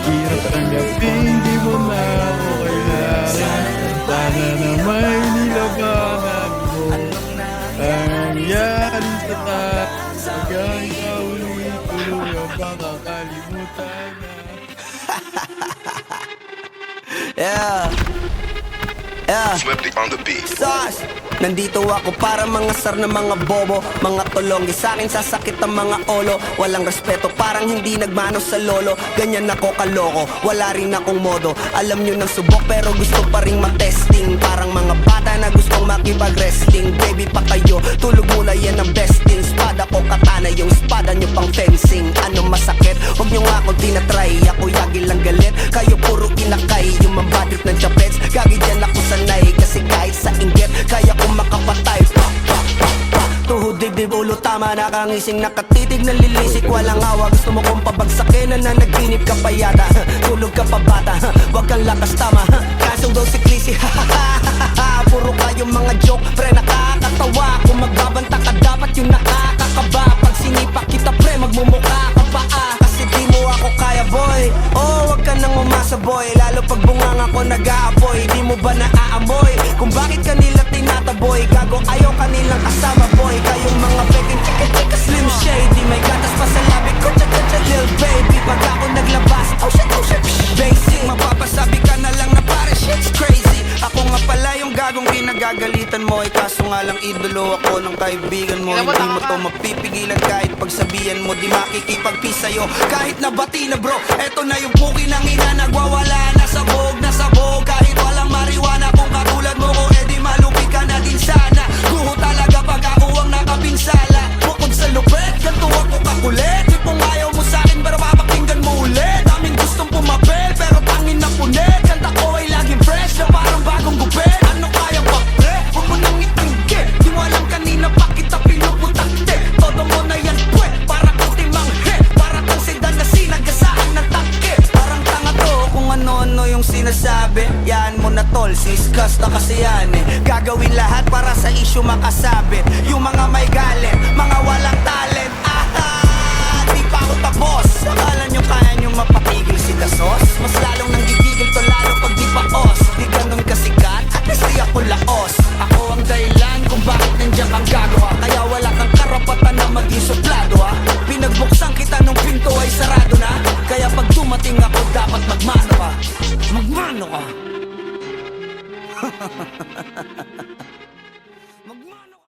Hirap tanggapin, di mo na ako kailangan. Sana na may nilabangan mo ang nangyari sa tayo. Hanggang ikaw ulit tuluyang makakalimutan na. Yeah. Yeah. Swifty on the beat. Sus! Nandito ako para mga sar na mga bobo, mga tulonggi sa'kin sasakit ang mga olo. Walang respeto, parang hindi nagmano sa lolo. Ganyan ako kaloko, wala rin akong modo. Alam nyo ng subok pero gusto pa rin matesting. Parang mga bata na gustong makipag-wrestling. Baby pa kayo, tulog muna yan ang besting. Spada ko katana, yung spada nyo pang fencing. Ano masakit? Huwag nyo nga ako tinatry. Ako yagi lang galit, kayo puro kinakay. Yung mambatrip ng chapets, gagi dyan ako sanay. Kasi kahit sa inggit, kaya ko makapatay. Tuhod, dibdib, ulo, tama, nakangising, nakatitig, nalilisik, walang awa. Gusto mo kong pabagsakin, na nagtinip ka pa yata. Tulog ka pa bata, wag kang lakas tama. Kasong daw si Clissy, puro kayong mga joke, pre, nakakatawa. Kung magbabanta ka, dapat yung nakakakaba. Pag sinipa kita, pre, magmumukha ka pa kasi di mo ako kaya, boy. Oh, wag ka nang umasa, boy. Lalo pag bunganga ko nag-aapoy. Di mo ba naaamoy kung bakit kanila tinataboy? Gago, ayaw kanilang kasama, boy. Kayong mga peking chika-chika, slim shady. May gatas pa sa labi ko, cha-cha-cha, lil baby. Pag ako naglabas, oh shit, basic. Mapapasabi ka na lang na pare, shit's crazy. Ako nga pala yung gagong kinagagalitan mo. Kaso nga lang idolo ako ng kaibigan mo. Hindi mo to mapipigilan kahit pagsabihan mo. Di makikipagpis sa'yo kahit nabati na bro. Eto na yung puki ng ina, nagwawala na sabog. Kahit walang mariwana, kung katulad mo ko, edi malupi ka na din sana. Guho talaga pag ako ang nakapinsala. Bukod sa lupet, ganito ako kakulit. Tipong ayaw mo sa'kin pero papakinggan mo ulit. Daming gustong pumapel pero tangin na punit. Kanta ko ay laging fresh na parang bagong gupit. Ano kaya ba pre? Huwag mo nang itanggi. Di mo alam kanina pa kita pinuputakte. Todo mo na yan pwe, para kang timang he. Para kang sedan na sinagasaan ng tangke. Parang tanga to kung ano-ano yung sinasabi. Yan mo na tol, siskas na kasi yan eh. Gagawin lahat para sa issue makasama.